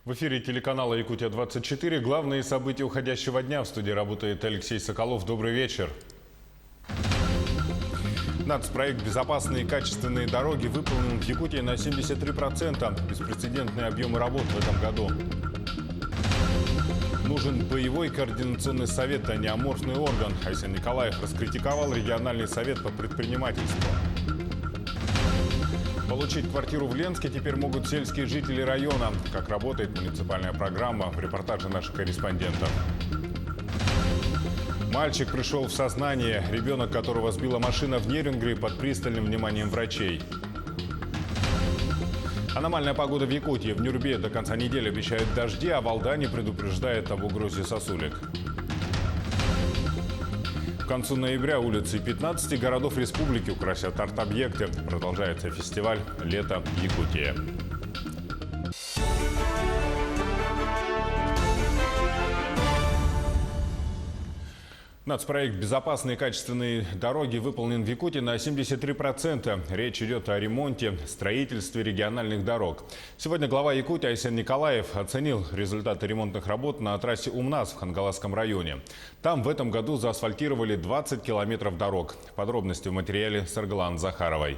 В эфире телеканала «Якутия-24». Главные события уходящего дня. В студии работает Алексей Соколов. Добрый вечер. Нацпроект «Безопасные и качественные дороги» выполнен в Якутии на 73%. Беспрецедентные объемы работ в этом году. Нужен боевой координационный совет, а не аморфный орган. Айсен Николаев раскритиковал региональный совет по предпринимательству. Получить квартиру в Ленске теперь могут сельские жители района. Как работает муниципальная программа, в репортаже наших корреспондентов. Мальчик пришел в сознание. Ребенок, которого сбила машина в Нерюнгри, под пристальным вниманием врачей. Аномальная погода в Якутии. В Нюрбе до конца недели обещают дожди, а в Алдане предупреждает об угрозе сосулек. К концу ноября улицы 15 городов республики украсят арт-объекты. Продолжается фестиваль «Лето Якутия». Нацпроект «Безопасные и качественные дороги» выполнен в Якутии на 73%. Речь идет о ремонте, строительстве региональных дорог. Сегодня глава Якутии Айсен Николаев оценил результаты ремонтных работ на трассе Умнас в Хангаласском районе. Там в этом году заасфальтировали 20 километров дорог. Подробности в материале Саргалан Захаровой.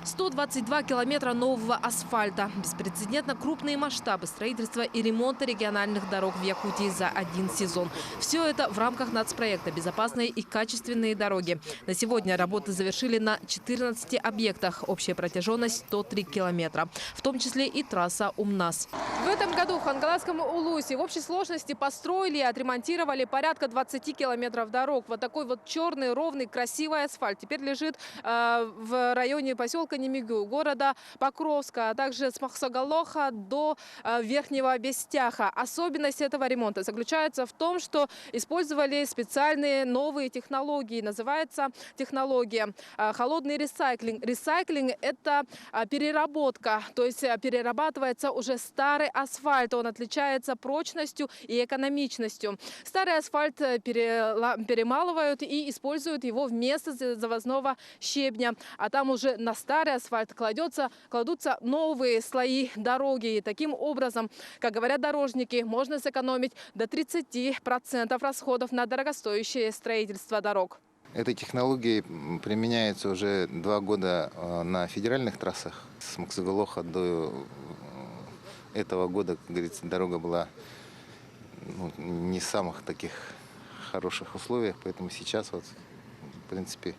122 километра нового асфальта. Беспрецедентно крупные масштабы строительства и ремонта региональных дорог в Якутии за один сезон. Все это в рамках нацпроекта «Безопасные и качественные дороги». На сегодня работы завершили на 14 объектах. Общая протяженность 103 километра, в том числе и трасса Умнас. В этом году в Хангаласском Улусе в общей сложности построили и отремонтировали порядка 20 километров дорог. Вот такой вот черный, ровный, красивый асфальт теперь лежит в районе поселка Немигу, города Покровска, а также с Махсоголоха до Верхнего Бестяха. Особенность этого ремонта заключается в том, что использовали специальные новые технологии. Называется технология холодный ресайклинг. Ресайклинг – это переработка, то есть перерабатывается уже старый асфальт. Он отличается прочностью и экономичностью. Старый асфальт перемалывают и используют его вместо завозного щебня. А там уже на старый асфальт кладутся новые слои дороги. И таким образом, как говорят дорожники, можно сэкономить до 30% расходов на дорогостоящее строительство дорог. Эта технология применяется уже 2 года на федеральных трассах. С Махсоголоха до этого года, как говорится, дорога была не в самых таких хороших условиях, поэтому сейчас, в принципе,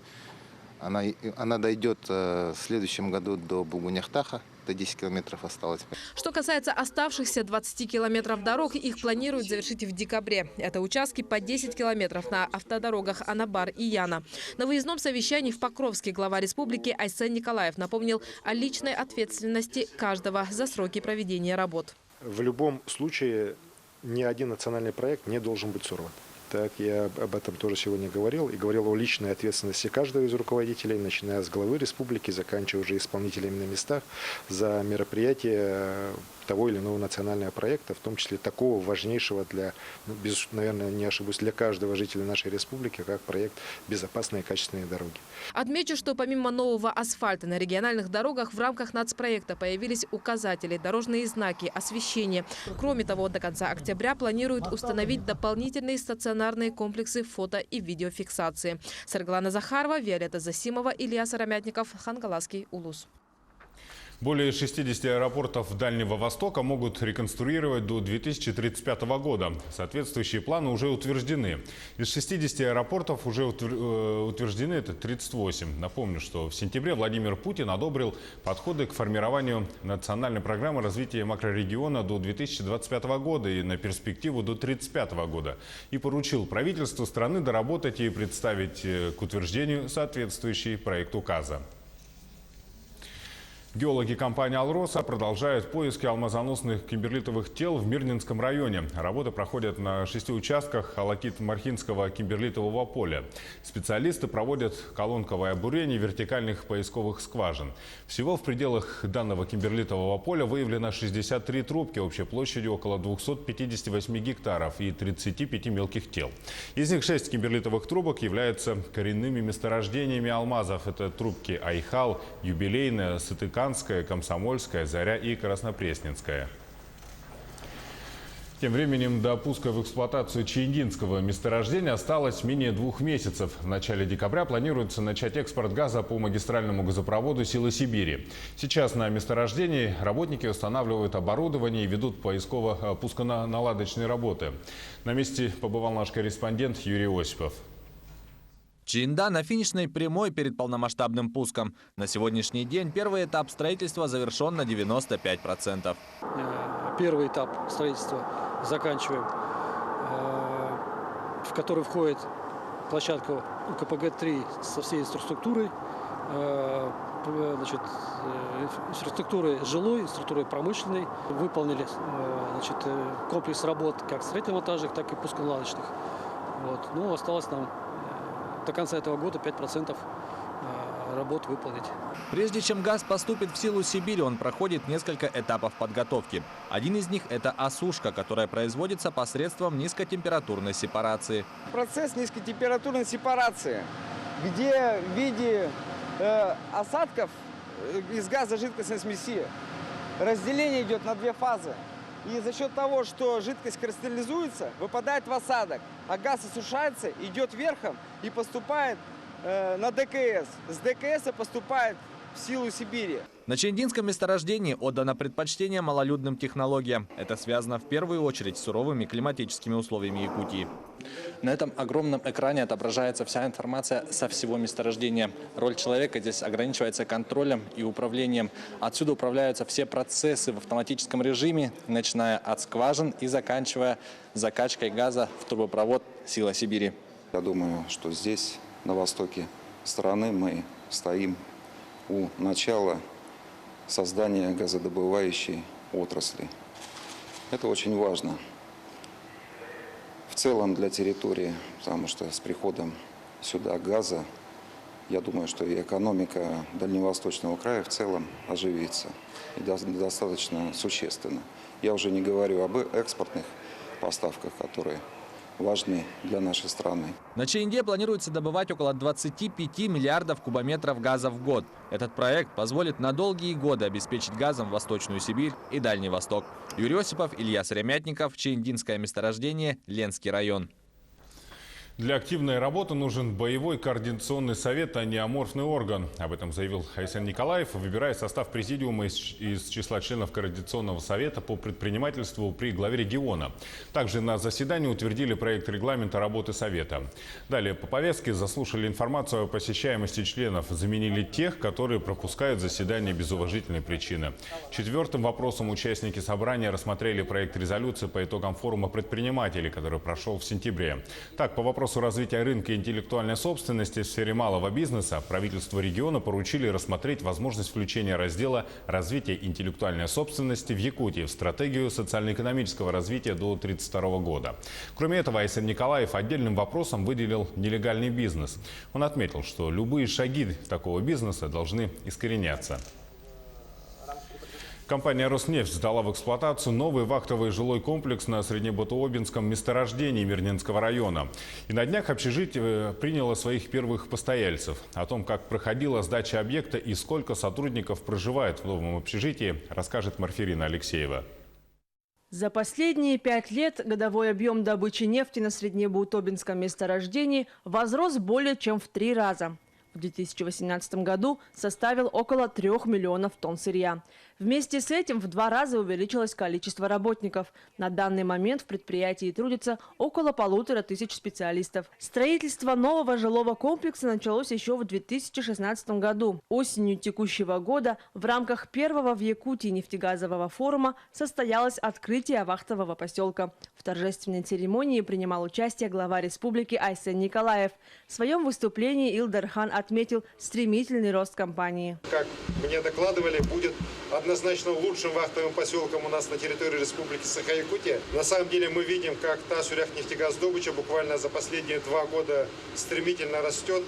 она дойдет в следующем году до Бугуняхтаха. До 10 километров осталось. Что касается оставшихся 20 километров дорог, их планируют завершить в декабре. Это участки по 10 километров на автодорогах Анабар и Яна. На выездном совещании в Покровске глава республики Айсен Николаев напомнил о личной ответственности каждого за сроки проведения работ. В любом случае ни один национальный проект не должен быть сорван. Так, я об этом тоже сегодня говорил. И говорил о личной ответственности каждого из руководителей, начиная с главы республики, заканчивая уже исполнителями на местах за мероприятие того или иного национального проекта, в том числе такого важнейшего для, наверное, не ошибусь, для каждого жителя нашей республики, как проект «Безопасные и качественные дороги». Отмечу, что помимо нового асфальта на региональных дорогах в рамках нацпроекта появились указатели, дорожные знаки, освещение. Кроме того, до конца октября планируют установить дополнительные стационарные комплексы фото- и видеофиксации. Саргалана Захарова, Виолетта Засимова, Илья Сарамятников, Хангаласский Улус. Более 60 аэропортов Дальнего Востока могут реконструировать до 2035 года. Соответствующие планы уже утверждены. Из 60 аэропортов уже утверждены это 38. Напомню, что в сентябре Владимир Путин одобрил подходы к формированию национальной программы развития макрорегиона до 2025 года и на перспективу до 2035 года. И поручил правительству страны доработать и представить к утверждению соответствующий проект указа. Геологи компании «Алроса» продолжают поиски алмазоносных кимберлитовых тел в Мирнинском районе. Работы проходят на 6 участках Алакит-Мархинского кимберлитового поля. Специалисты проводят колонковое бурение вертикальных поисковых скважин. Всего в пределах данного кимберлитового поля выявлено 63 трубки общей площадью около 258 гектаров и 35 мелких тел. Из них 6 кимберлитовых трубок являются коренными месторождениями алмазов. Это трубки Айхал, Юбилейная, Сытыканская, Комсомольская, Заря и Краснопресненская. Тем временем до пуска в эксплуатацию Чаиндинского месторождения осталось менее 2 месяцев. В начале декабря планируется начать экспорт газа по магистральному газопроводу «Сила Сибири». Сейчас на месторождении работники устанавливают оборудование и ведут поисково-пусконаладочные работы. На месте побывал наш корреспондент Юрий Осипов. Чаинда на финишной прямой перед полномасштабным пуском. На сегодняшний день первый этап строительства завершен на 95%. Первый этап строительства заканчиваем, в который входит площадка УКПГ-3 со всей инфраструктурой. Инфраструктурой жилой, инфраструктурой промышленной. Выполнили комплекс работ как строительно-монтажных, так и пусконаладочных. Ну, осталось нам до конца этого года 5% работ выполнить. Прежде чем газ поступит в Силу Сибири, он проходит несколько этапов подготовки. Один из них – это осушка, которая производится посредством низкотемпературной сепарации. Процесс низкотемпературной сепарации, где в виде осадков из газа жидкостной смеси разделение идет на 2 фазы. И за счет того, что жидкость кристаллизуется, выпадает в осадок, а газ осушается, идет верхом и поступает на ДКС. С ДКС поступает в Силу Сибири. На Чаиндинском месторождении отдано предпочтение малолюдным технологиям. Это связано в первую очередь с суровыми климатическими условиями Якутии. На этом огромном экране отображается вся информация со всего месторождения. Роль человека здесь ограничивается контролем и управлением. Отсюда управляются все процессы в автоматическом режиме, начиная от скважин и заканчивая закачкой газа в трубопровод «Сила Сибири». Я думаю, что здесь, на востоке страны, мы стоим у начала создания газодобывающей отрасли. Это очень важно в целом для территории, потому что с приходом сюда газа, я думаю, что и экономика Дальневосточного края в целом оживится, и достаточно существенно. Я уже не говорю об экспортных поставках, которые важны для нашей страны. На Чаинде планируется добывать около 25 миллиардов кубометров газа в год. Этот проект позволит на долгие годы обеспечить газом Восточную Сибирь и Дальний Восток. Юрий Осипов, Илья Сыромятников, Чаиндинское месторождение, Ленский район. Для активной работы нужен боевой координационный совет, а не аморфный орган. Об этом заявил Айсен Николаев, выбирая состав президиума из числа членов Координационного совета по предпринимательству при главе региона. Также на заседании утвердили проект регламента работы совета. Далее по повестке заслушали информацию о посещаемости членов, заменили тех, которые пропускают заседания без уважительной причины. 4-м вопросом участники собрания рассмотрели проект резолюции по итогам форума предпринимателей, который прошел в сентябре. Так, по вопросу развития рынка интеллектуальной собственности в сфере малого бизнеса правительству региона поручили рассмотреть возможность включения раздела «Развитие интеллектуальной собственности в Якутии» в стратегию социально-экономического развития до 1932 года. Кроме этого, Айсен Николаев отдельным вопросом выделил нелегальный бизнес. Он отметил, что любые шаги такого бизнеса должны искореняться. Компания «Роснефть» сдала в эксплуатацию новый вахтовый жилой комплекс на Среднебутуобинском месторождении Мирнинского района. И на днях общежитие приняло своих первых постояльцев. О том, как проходила сдача объекта и сколько сотрудников проживает в новом общежитии, расскажет Марфирина Алексеева. За последние 5 лет годовой объем добычи нефти на Среднебутуобинском месторождении возрос более чем в 3 раза. В 2018 году составил около 3 миллионов тонн сырья. Вместе с этим в 2 раза увеличилось количество работников. На данный момент в предприятии трудится около 1500 специалистов. Строительство нового жилого комплекса началось еще в 2016 году. Осенью текущего года в рамках первого в Якутии нефтегазового форума состоялось открытие вахтового поселка. В торжественной церемонии принимал участие глава республики Айсен Николаев. В своем выступлении Илдархан отметил стремительный рост компании. Как мне докладывали, будет однозначно лучшим вахтовым поселком у нас на территории Республики Саха-Якутия. На самом деле мы видим, как та Суряхнефтегаз-добыча буквально за последние 2 года стремительно растет.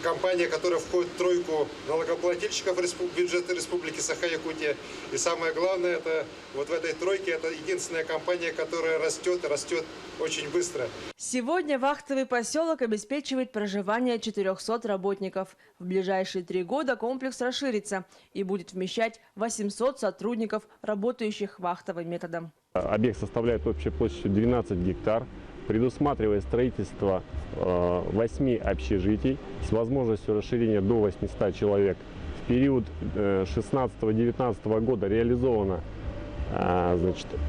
Компания, которая входит в тройку налогоплательщиков бюджета Республики Саха-Якутия. И самое главное, это вот в этой тройке это единственная компания, которая растет и растет очень быстро. Сегодня вахтовый поселок обеспечивает проживание 400 работников. В ближайшие 3 года комплекс расширится и будет вмещать 800 сотрудников, работающих вахтовым методом. Объект составляет общей площадью 12 гектар. Предусматривает строительство 8 общежитий с возможностью расширения до 800 человек. В период 2016-2019 года реализовано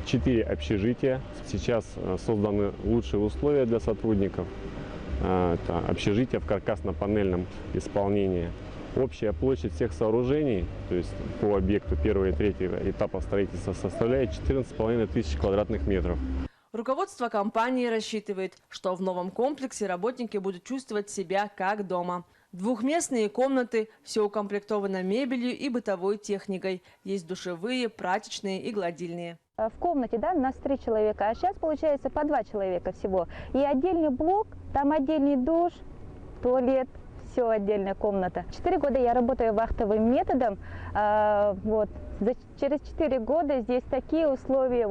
4 общежития. Сейчас созданы лучшие условия для сотрудников. Это общежитие в каркасно-панельном исполнении. Общая площадь всех сооружений, то есть по объекту 1 и 3 этапа строительства, составляет 14,5 тысяч квадратных метров. Руководство компании рассчитывает, что в новом комплексе работники будут чувствовать себя как дома. Двухместные комнаты, все укомплектовано мебелью и бытовой техникой. Есть душевые, прачечные и гладильные. В комнате, да, у нас 3 человека, а сейчас получается по 2 человека всего. И отдельный блок, там отдельный душ, туалет. Все отдельная комната. 4 года я работаю вахтовым методом. Через 4 года здесь такие условия,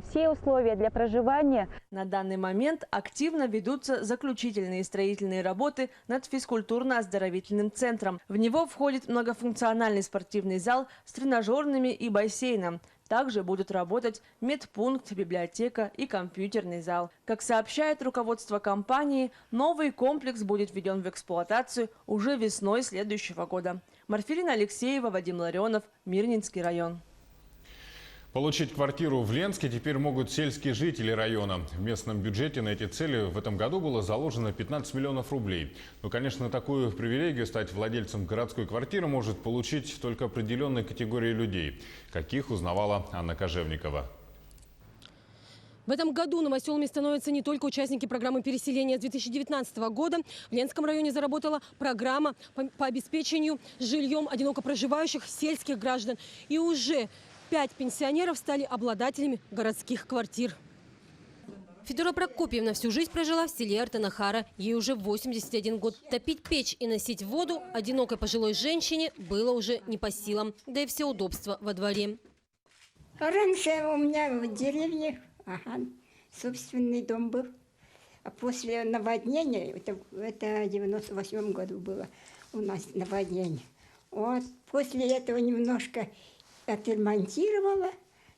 все условия для проживания. На данный момент активно ведутся заключительные строительные работы над физкультурно-оздоровительным центром. В него входит многофункциональный спортивный зал с тренажерными и бассейном. Также будут работать медпункт, библиотека и компьютерный зал. Как сообщает руководство компании, новый комплекс будет введен в эксплуатацию уже весной следующего года. Марфилина Алексеева, Вадим Ларионов, Мирнинский район. Получить квартиру в Ленске теперь могут сельские жители района. В местном бюджете на эти цели в этом году было заложено 15 миллионов рублей. Но, конечно, такую привилегию стать владельцем городской квартиры может получить только определенная категория людей. Каких, узнавала Анна Кожевникова. В этом году новоселами становятся не только участники программы переселения с 2019 года. В Ленском районе заработала программа по обеспечению жильем одиноко проживающих сельских граждан. И уже 5 пенсионеров стали обладателями городских квартир. Федора Прокопьевна всю жизнь прожила в селе Артанахара. Ей уже 81 год. Топить печь и носить воду одинокой пожилой женщине было уже не по силам. Да и все удобства во дворе. Раньше у меня в деревне собственный дом был. А после наводнения, это в 98 году было у нас наводнение. После этого немножко отремонтировала,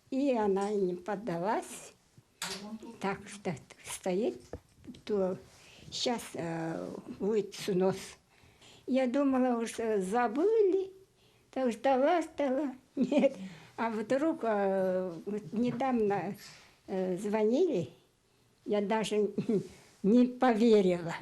и она не поддалась. Так что стоит, то сейчас будет снос. Я думала, уж забыли, так ждала. Нет. А вдруг недавно звонили, я даже не поверила.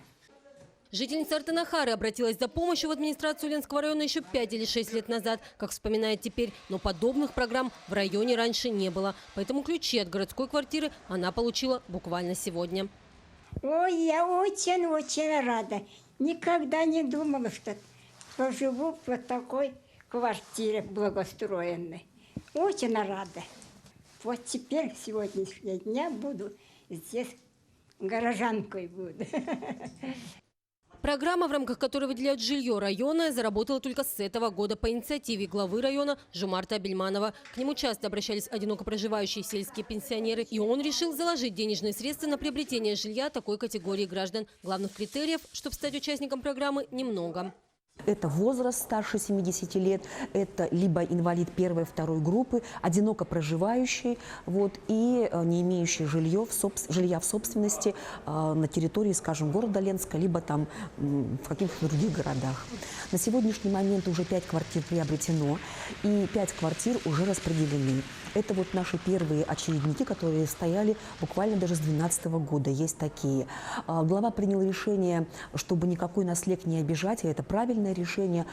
Жительница Артанахары обратилась за помощью в администрацию Ленского района еще 5 или 6 лет назад, как вспоминает теперь. Но подобных программ в районе раньше не было. Поэтому ключи от городской квартиры она получила буквально сегодня. Ой, я очень рада. Никогда не думала, что поживу в такой квартире благоустроенной. Очень рада. Вот теперь, с сегодняшнего дня, буду здесь горожанкой буду. Программа, в рамках которой выделяют жилье района, заработала только с этого года по инициативе главы района Жумарта Абельманова. К нему часто обращались одиноко проживающие сельские пенсионеры. И он решил заложить денежные средства на приобретение жилья такой категории граждан. Главных критериев, чтобы стать участником программы, немного. Это возраст старше 70 лет, это либо инвалид 1-2 группы, одиноко проживающий и не имеющий жилья в собственности на территории, скажем, города Ленска, либо там в каких-то других городах. На сегодняшний момент уже 5 квартир приобретено и 5 квартир уже распределены. Это наши первые очередники, которые стояли буквально даже с 2012 года. Есть такие. Глава принял решение, чтобы никакой наследник не обижать, и это правильное решение,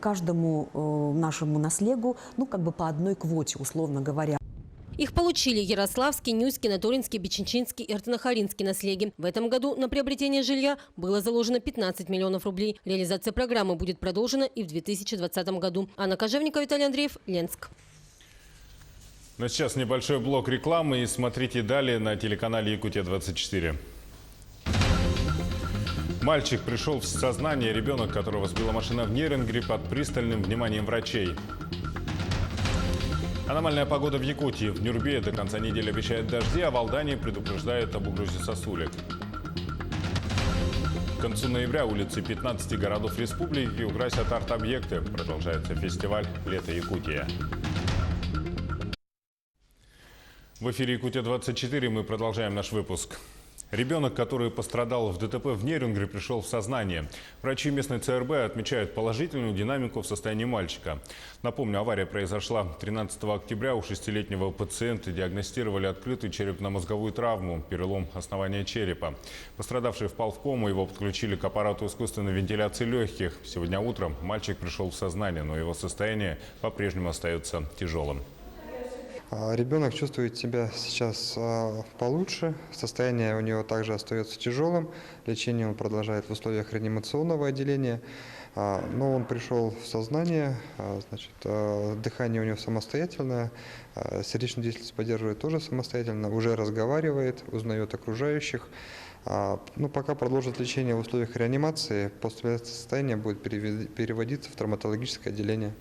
каждому нашему наследнику, по одной квоте, условно говоря. Их получили Ярославский, Нюйский, Натуринский, Бичинчинский и Артанахаринский наследие. В этом году на приобретение жилья было заложено 15 миллионов рублей. Реализация программы будет продолжена и в 2020 году. Анна Кожевникова, Виталий Андреев, Ленск. Но сейчас небольшой блок рекламы и смотрите далее на телеканале Якутия-24. Мальчик пришел в сознание, ребенок, которого сбила машина в Нерюнгри, под пристальным вниманием врачей. Аномальная погода в Якутии. В Нюрбе до конца недели обещают дожди, а в Алдании предупреждают об угрозе сосулек. К концу ноября улицы 15 городов республики украсят арт-объекты. Продолжается фестиваль «Лето Якутия». В эфире Якутия-24 мы продолжаем наш выпуск. Ребенок, который пострадал в ДТП в Нерюнгри, пришел в сознание. Врачи местной ЦРБ отмечают положительную динамику в состоянии мальчика. Напомню, авария произошла 13 октября. У 6-летнего пациента диагностировали открытую черепно-мозговую травму, перелом основания черепа. Пострадавший впал в кому, его подключили к аппарату искусственной вентиляции легких. Сегодня утром мальчик пришел в сознание, но его состояние по-прежнему остается тяжелым. Ребенок чувствует себя сейчас получше, состояние у него также остается тяжелым, лечение он продолжает в условиях реанимационного отделения, но он пришел в сознание, значит, дыхание у него самостоятельное, сердечную деятельность поддерживает тоже самостоятельно, уже разговаривает, узнает окружающих. Ну, пока продолжит лечение в условиях реанимации, после состояния будет переводиться в травматологическое отделение.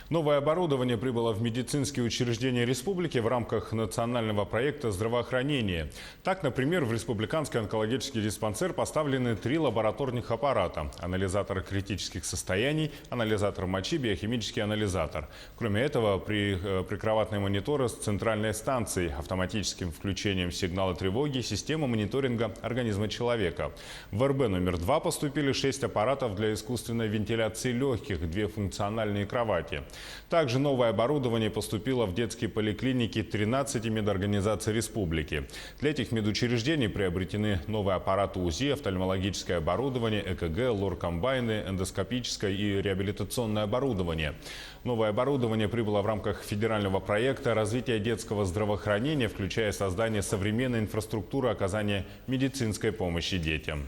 Новое оборудование прибыло в медицинские учреждения республики в рамках национального проекта здравоохранения. Так, например, в республиканский онкологический диспансер поставлены 3 лабораторных аппарата: анализатор критических состояний, анализатор мочи, биохимический анализатор. Кроме этого, прикроватные мониторы с центральной станцией, автоматическим включением сигнала тревоги, система мониторинга организма человека. В РБ номер 2 поступили 6 аппаратов для искусственной вентиляции легких, 2 функциональные кровати. Также новое оборудование поступило в детские поликлиники 13 медорганизаций республики. Для этих медучреждений приобретены новые аппараты УЗИ, офтальмологическое оборудование, ЭКГ, лор-комбайны, эндоскопическое и реабилитационное оборудование. Новое оборудование прибыло в рамках федерального проекта развития детского здравоохранения, включая создание современной инфраструктуры оказания медицинской помощи детям.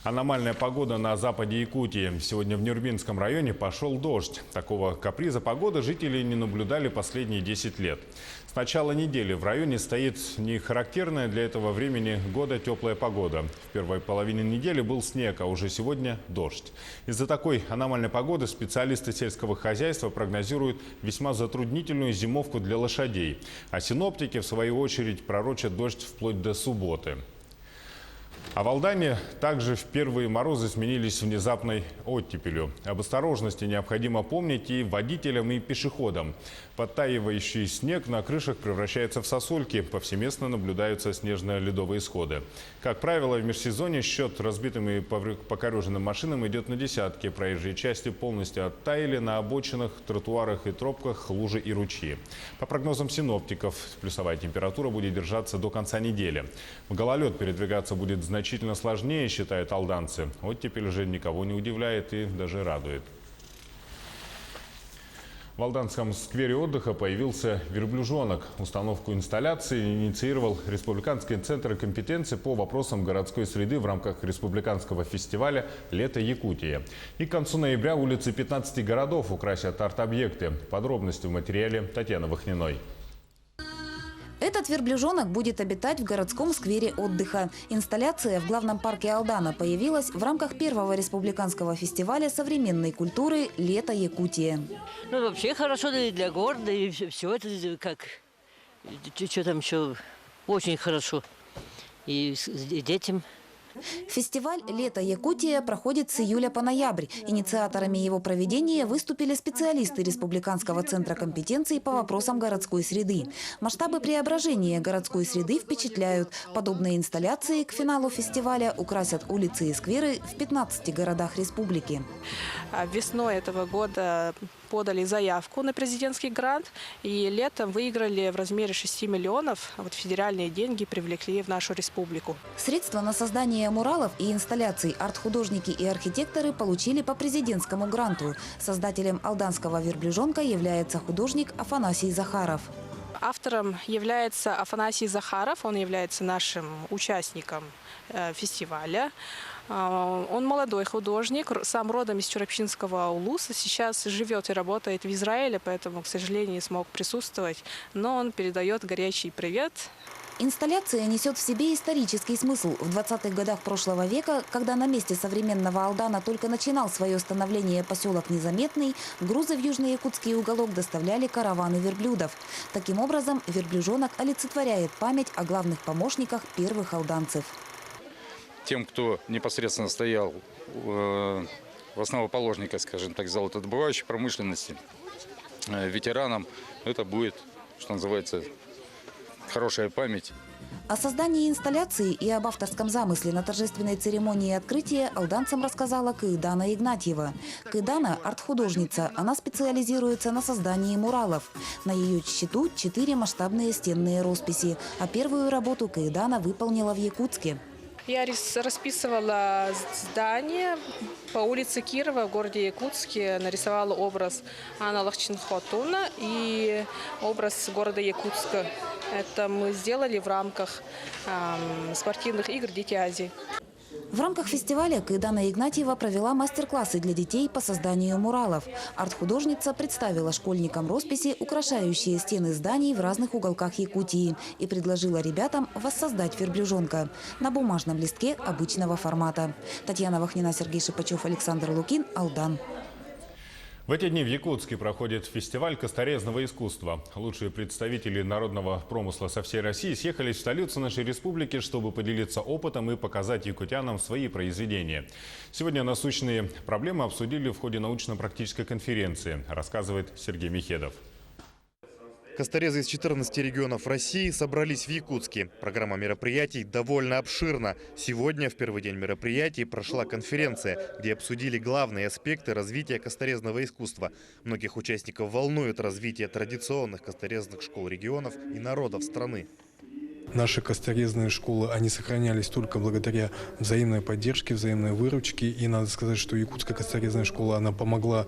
Аномальная погода на западе Якутии. Сегодня в Нюрбинском районе пошел дождь. Такого каприза погоды жители не наблюдали последние 10 лет. С начала недели в районе стоит не характерная для этого времени года теплая погода. В первой половине недели был снег, а уже сегодня дождь. Из-за такой аномальной погоды специалисты сельского хозяйства прогнозируют весьма затруднительную зимовку для лошадей. А синоптики, в свою очередь, пророчат дождь вплоть до субботы. А в Алдане также в первые морозы сменились внезапной оттепелью. Об осторожности необходимо помнить и водителям, и пешеходам. Подтаивающий снег на крышах превращается в сосульки. Повсеместно наблюдаются снежно-ледовые сходы. Как правило, в межсезонье счет разбитым и покореженным машинам идет на десятки. Проезжие части полностью оттаяли, на обочинах, тротуарах и тропках лужи и ручьи. По прогнозам синоптиков, плюсовая температура будет держаться до конца недели. В гололед передвигаться будет значительно сложнее, считают алданцы. Оттепель же никого не удивляет и даже радует. В Алданском сквере отдыха появился верблюжонок. Установку инсталляции инициировал Республиканский центр компетенции по вопросам городской среды в рамках республиканского фестиваля «Лето Якутии». И к концу ноября улицы 15 городов украсят арт-объекты. Подробности в материале Татьяны Вахниной. Этот верблюжонок будет обитать в городском сквере отдыха. Инсталляция в главном парке Алдана появилась в рамках первого республиканского фестиваля современной культуры «Лето Якутии». Ну, вообще хорошо для города, и все это как... Что там еще? Очень хорошо. И детям. Фестиваль «Лето Якутия» проходит с июля по ноябрь. Инициаторами его проведения выступили специалисты Республиканского центра компетенции по вопросам городской среды. Масштабы преображения городской среды впечатляют. Подобные инсталляции к финалу фестиваля украсят улицы и скверы в 15 городах республики. Весной этого года подали заявку на президентский грант и летом выиграли в размере 6 миллионов. Вот федеральные деньги привлекли в нашу республику. Средства на создание муралов и инсталляций арт-художники и архитекторы получили по президентскому гранту. Создателем алданского верблюжонка является художник Афанасий Захаров. Автором является Афанасий Захаров, он является нашим участником фестиваля. Он молодой художник, сам родом из Чурапчинского Улуса, сейчас живет и работает в Израиле, поэтому, к сожалению, не смог присутствовать, но он передает горячий привет. Инсталляция несет в себе исторический смысл. В 20-х годах прошлого века, когда на месте современного Алдана только начинал свое становление поселок Незаметный, грузы в южно-якутский уголок доставляли караваны верблюдов. Таким образом, верблюжонок олицетворяет память о главных помощниках первых алданцев. Тем, кто непосредственно стоял в основоположниках, скажем так, золотодобывающей промышленности, ветеранам, это будет что называется, хорошая память. О создании инсталляции и об авторском замысле на торжественной церемонии открытия алданцам рассказала Каидана Игнатьева. Каидана – арт-художница. Она специализируется на создании муралов. На ее счету 4 масштабные стенные росписи. А первую работу Каидана выполнила в Якутске. Я расписывала здание по улице Кирова в городе Якутске. Нарисовала образ Анна Лахчинхотуна и образ города Якутска. Это мы сделали в рамках спортивных игр «Дети Азии». В рамках фестиваля Каидана Игнатьева провела мастер-классы для детей по созданию муралов. Арт-художница представила школьникам росписи, украшающие стены зданий в разных уголках Якутии, и предложила ребятам воссоздать верблюжонка на бумажном листке обычного формата. Татьяна Вахнина, Сергей Шипачев, Александр Лукин, Алдан. В эти дни в Якутске проходит фестиваль косторезного искусства. Лучшие представители народного промысла со всей России съехались в столицу нашей республики, чтобы поделиться опытом и показать якутянам свои произведения. Сегодня насущные проблемы обсудили в ходе научно-практической конференции, рассказывает Сергей Михедов. Косторезы из 14 регионов России собрались в Якутске. Программа мероприятий довольно обширна. Сегодня, в первый день мероприятий, прошла конференция, где обсудили главные аспекты развития косторезного искусства. Многих участников волнует развитие традиционных косторезных школ регионов и народов страны. Наши косторезные школы, они сохранялись только благодаря взаимной поддержке, взаимной выручке. И надо сказать, что Якутская косторезная школа, она помогла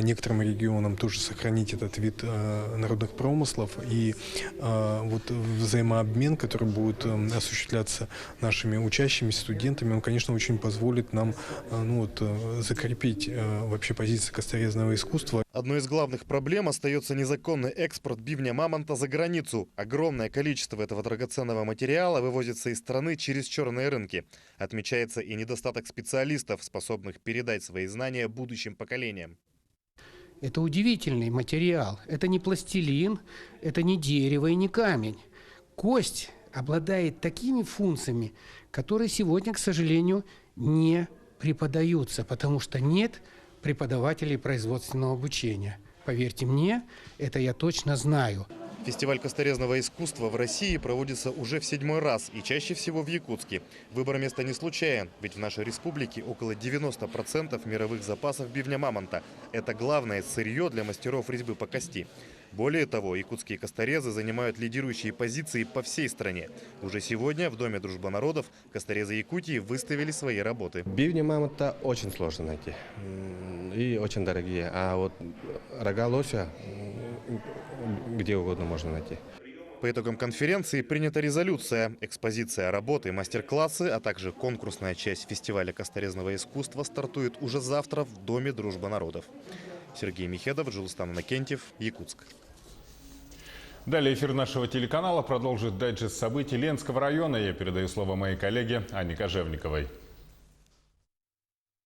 некоторым регионам тоже сохранить этот вид народных промыслов. И вот взаимообмен, который будет осуществляться нашими учащимися, студентами, он, конечно, очень позволит нам закрепить вообще позиции косторезного искусства. Одной из главных проблем остается незаконный экспорт бивня мамонта за границу. Огромное количество этого драгоценного материала вывозится из страны через черные рынки. Отмечается и недостаток специалистов, способных передать свои знания будущим поколениям. Это удивительный материал. Это не пластилин, это не дерево и не камень. Кость обладает такими функциями, которые сегодня, к сожалению, не преподаются, потому что нет преподавателей производственного обучения. Поверьте мне, это я точно знаю. Фестиваль косторезного искусства в России проводится уже в 7-й раз и чаще всего в Якутске. Выбор места не случайен, ведь в нашей республике около 90% мировых запасов бивня мамонта. Это главное сырье для мастеров резьбы по кости. Более того, якутские косторезы занимают лидирующие позиции по всей стране. Уже сегодня в Доме дружбы народов косторезы Якутии выставили свои работы. Бивни мамонта очень сложно найти и очень дорогие, а вот рога лося где угодно можно найти. По итогам конференции принята резолюция, экспозиция работы, мастер-классы, а также конкурсная часть фестиваля косторезного искусства стартует уже завтра в Доме дружбы народов. Сергей Михедов, Джилстан Иннокентьев, Якутск. Далее эфир нашего телеканала продолжит дайджест событий Ленского района. Я передаю слово моей коллеге Анне Кожевниковой.